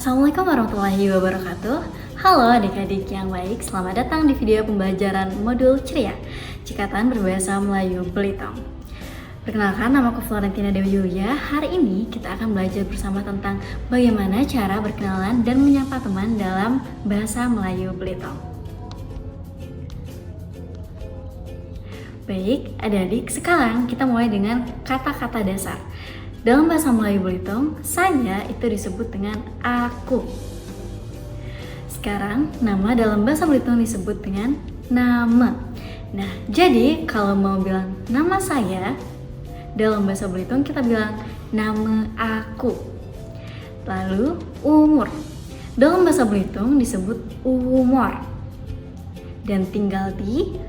Assalamualaikum warahmatullahi wabarakatuh. Halo adik-adik yang baik, selamat datang di video pembelajaran modul ceria Cikatan berbahasa Melayu Belitung. Perkenalkan, namaku Florentina Dewi Yulia. Hari ini kita akan belajar bersama tentang bagaimana cara berkenalan dan menyapa teman dalam bahasa Melayu Belitung. Baik, adik-adik, sekarang kita mulai dengan kata-kata dasar. Dalam bahasa Melayu Belitung, saya itu disebut dengan aku. Sekarang, nama dalam bahasa Belitung disebut dengan nama. Nah, jadi kalau mau bilang nama saya, dalam bahasa Belitung kita bilang nama aku. Lalu, umur. Dalam bahasa Belitung disebut umur. Dan tinggal di,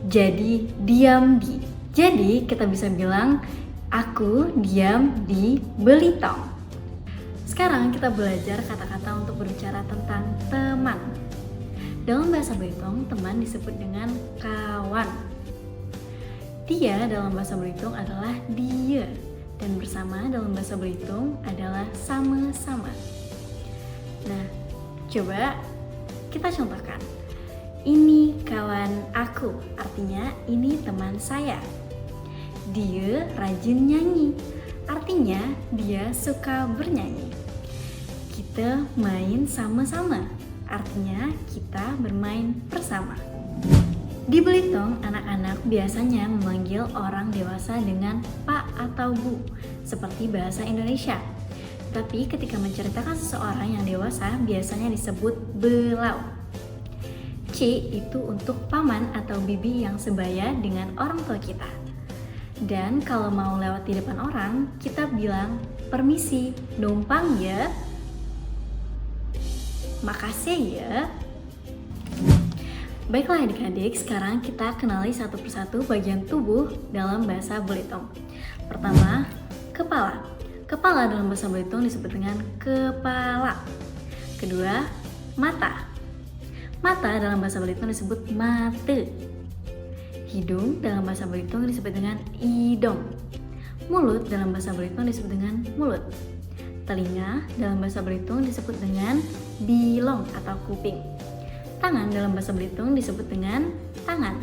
jadi diam di. Jadi kita bisa bilang aku diam di Belitung. Sekarang kita belajar kata-kata untuk berbicara tentang teman. Dalam bahasa Belitung, teman disebut dengan kawan. Dia dalam bahasa Belitung adalah dia, dan bersama dalam bahasa Belitung adalah sama-sama. Nah, coba kita contohkan. Ini kawan aku, artinya ini teman saya. Dia rajin nyanyi, artinya dia suka bernyanyi. Kita main sama-sama, artinya kita bermain bersama. Di Belitung, anak-anak biasanya memanggil orang dewasa dengan Pak atau Bu, seperti bahasa Indonesia. Tapi ketika menceritakan seseorang yang dewasa, biasanya disebut belau. C itu untuk paman atau bibi yang sebaya dengan orang tua kita. Dan kalau mau lewat di depan orang, kita bilang permisi, numpang ya, makasih ya. Baiklah adik-adik, sekarang kita kenali satu persatu bagian tubuh dalam bahasa Belitung. Pertama, kepala. Kepala dalam bahasa Belitung disebut dengan kepala. Kedua, mata. Mata dalam bahasa Belitung disebut mate. Hidung dalam bahasa Belitung disebut dengan idong. Mulut dalam bahasa Belitung disebut dengan mulut. Telinga dalam bahasa Belitung disebut dengan bilong atau kuping. Tangan dalam bahasa Belitung disebut dengan tangan.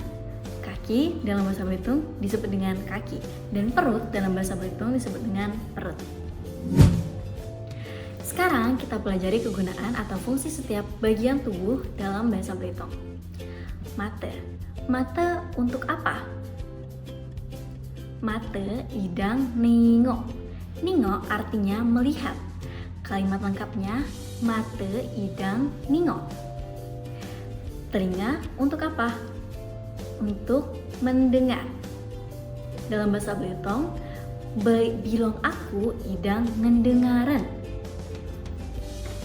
Kaki dalam bahasa Belitung disebut dengan kaki. Dan perut dalam bahasa Belitung disebut dengan perut. Sekarang kita pelajari kegunaan atau fungsi setiap bagian tubuh dalam bahasa Belitung. Mata. Mata untuk apa? Mata, idang, ningo. Ningo artinya melihat. Kalimat lengkapnya mata, idang, ningo. Telinga untuk apa? Untuk mendengar. Dalam bahasa Belitung, bilong aku idang ngendengaran.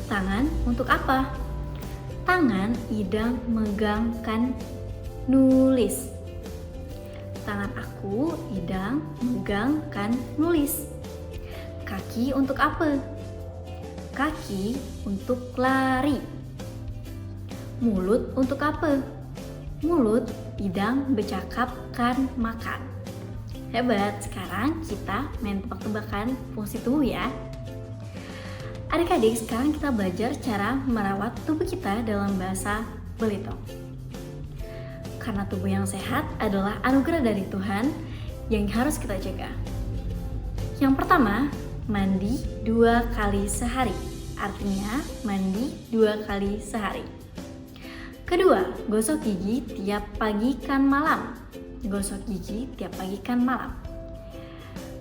Tangan untuk apa? Tangan idang megangkan nulis. Tangan aku idang megangkan nulis. Kaki untuk apa? Kaki untuk lari. Mulut untuk apa? Mulut idang bercakapkan makan. Hebat, sekarang kita main tebak-tebakan fungsi tubuh ya. Adik-adik, sekarang kita belajar cara merawat tubuh kita dalam bahasa Belitung. Karena tubuh yang sehat adalah anugerah dari Tuhan yang harus kita jaga. Yang pertama, mandi 2 kali sehari. Artinya, mandi 2 kali sehari. Kedua, gosok gigi tiap pagi kan malam. Gosok gigi tiap pagi kan malam.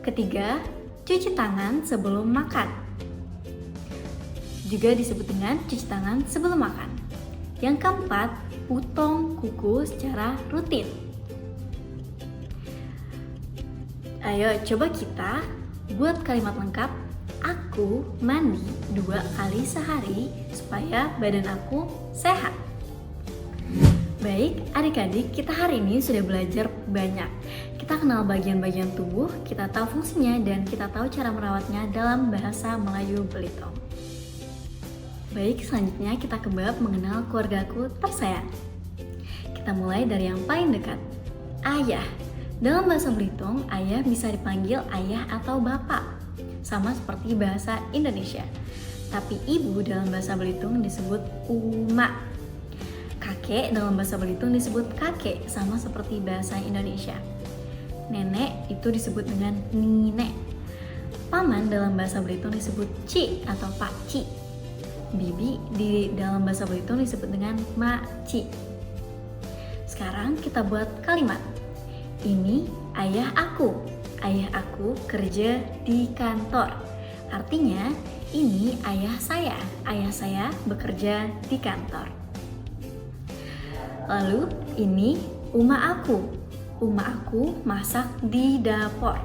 Ketiga, cuci tangan sebelum makan. Juga disebut dengan cuci tangan sebelum makan. Yang keempat, potong kuku secara rutin. Ayo coba kita buat kalimat lengkap. Aku mandi 2 kali sehari supaya badan aku sehat. Baik, adik-adik, kita hari ini sudah belajar banyak. Kita kenal bagian-bagian tubuh, kita tahu fungsinya, dan kita tahu cara merawatnya dalam bahasa Melayu Belitung. Baik, selanjutnya kita ke bab mengenal keluargaku tersayang. Kita mulai dari yang paling dekat, ayah. Dalam bahasa Belitung, ayah bisa dipanggil ayah atau bapak, sama seperti bahasa Indonesia. Tapi ibu dalam bahasa Belitung disebut uma. Kakek dalam bahasa Belitung disebut kakek, sama seperti bahasa Indonesia. Nenek itu disebut dengan nine. Paman dalam bahasa Belitung disebut ci atau pakci. Bibi di dalam bahasa Belitung disebut dengan maci. Sekarang kita buat kalimat. Ini ayah aku. Ayah aku kerja di kantor. Artinya, ini ayah saya. Ayah saya bekerja di kantor. Lalu, ini uma aku. Uma aku masak di dapur.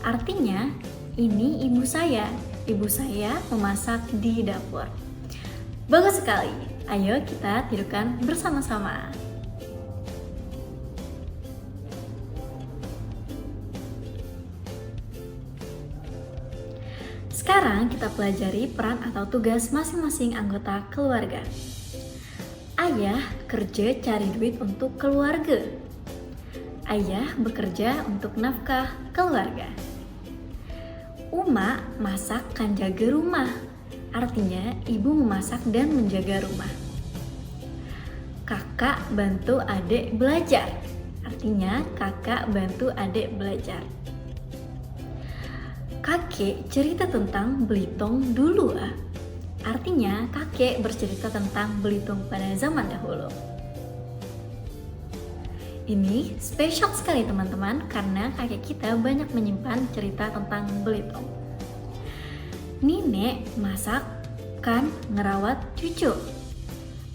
Artinya, ini ibu saya. Ibu saya memasak di dapur. Bagus sekali. Ayo kita tidurkan bersama-sama. Sekarang kita pelajari peran atau tugas masing-masing anggota keluarga. Ayah kerja cari duit untuk keluarga. Ayah bekerja untuk nafkah keluarga. Uma masak kan jaga rumah. Artinya ibu memasak dan menjaga rumah. Kakak bantu adik belajar. Artinya kakak bantu adik belajar. Kakek cerita tentang Belitung dulu. Artinya kakek bercerita tentang Belitung pada zaman dahulu. Ini spesial sekali teman-teman karena kakek kita banyak menyimpan cerita tentang Belitung. Nenek masak kan ngerawat cucu.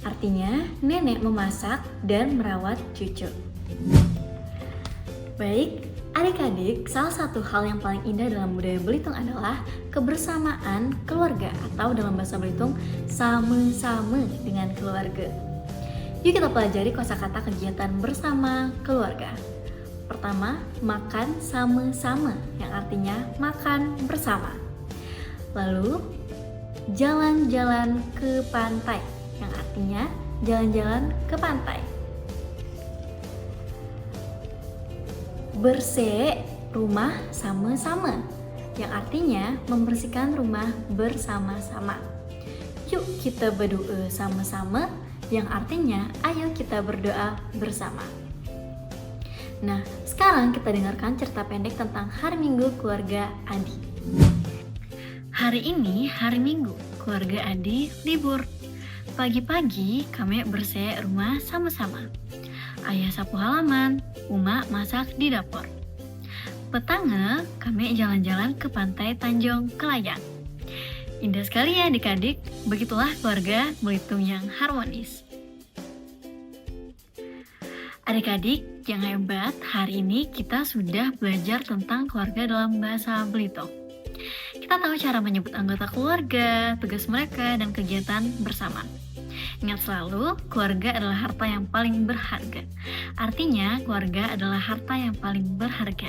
Artinya nenek memasak dan merawat cucu. Baik, adik-adik, salah satu hal yang paling indah dalam budaya Belitung adalah kebersamaan keluarga atau dalam bahasa Belitung sama-sama dengan keluarga. Yuk kita pelajari kosakata kegiatan bersama keluarga. Pertama, makan sama-sama yang artinya makan bersama. Lalu, jalan-jalan ke pantai yang artinya jalan-jalan ke pantai. Bersih rumah sama-sama yang artinya membersihkan rumah bersama-sama. Yuk kita berdoa sama-sama yang artinya ayo kita berdoa bersama. Nah, sekarang kita dengarkan cerita pendek tentang hari Minggu keluarga Adi. Hari ini hari Minggu, keluarga Adi libur. Pagi-pagi kami bersih rumah sama-sama. Ayah sapu halaman, Uma masak di dapur. Petanga, kami jalan-jalan ke pantai Tanjung Kelayang. Indah sekali ya adik-adik, begitulah keluarga Belitung yang harmonis. Adik-adik yang hebat, hari ini kita sudah belajar tentang keluarga dalam bahasa Belitung. Kita tahu cara menyebut anggota keluarga, tugas mereka, dan kegiatan bersama. Ingat selalu, keluarga adalah harta yang paling berharga. Artinya, keluarga adalah harta yang paling berharga.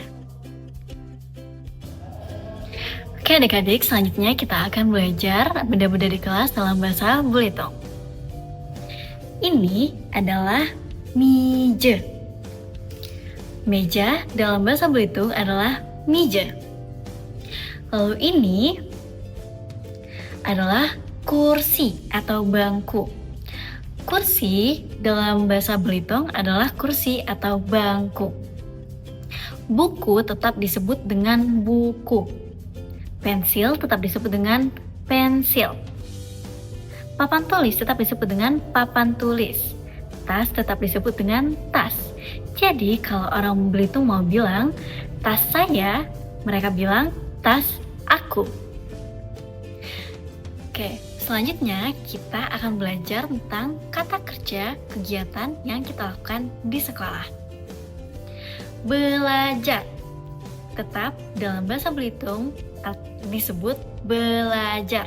Oke adik-adik, selanjutnya kita akan belajar benda-benda di kelas dalam bahasa Belitung. Ini adalah meja. Meja dalam bahasa Belitung adalah mija. Lalu ini adalah kursi atau bangku. Kursi dalam bahasa Belitung adalah kursi atau bangku. Buku tetap disebut dengan buku. Pensil tetap disebut dengan pensil. Papan tulis tetap disebut dengan papan tulis. Tas tetap disebut dengan tas. Jadi kalau orang Belitung mau bilang tas saya, mereka bilang tas aku. Oke, selanjutnya kita akan belajar tentang kata kerja kegiatan yang kita lakukan di sekolah. Belajar tetap dalam bahasa Belitung disebut belajar.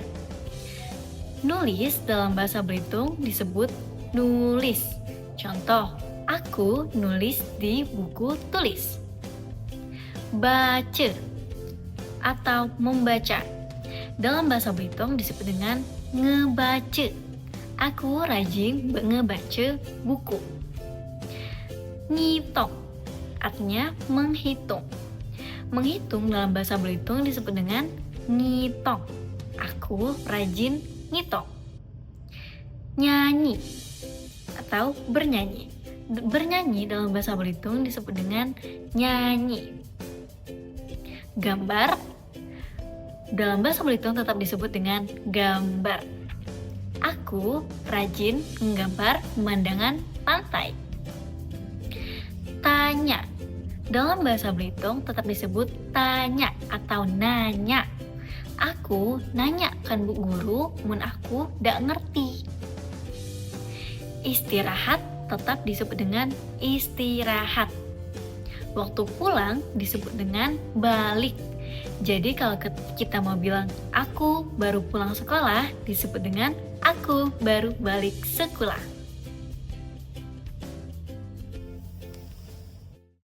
Nulis dalam bahasa Belitung disebut nulis. Contoh, aku nulis di buku tulis. Baca atau membaca dalam bahasa Belitung disebut dengan ngebaca. Aku rajin ngebaca buku. Ngitung artinya menghitung. Menghitung dalam bahasa Belitung disebut dengan ngitung. Aku rajin ngitung. Nyanyi atau bernyanyi. Bernyanyi dalam bahasa Belitung disebut dengan nyanyi. Gambar dalam bahasa Belitung tetap disebut dengan gambar. Aku rajin menggambar pemandangan pantai. Tanya dalam bahasa Belitung tetap disebut tanya atau nanya. Aku nanya kan bu guru, mun aku dak ngerti. Istirahat tetap disebut dengan istirahat. Waktu pulang disebut dengan balik. Jadi kalau kita mau bilang aku baru pulang sekolah disebut dengan aku baru balik sekolah.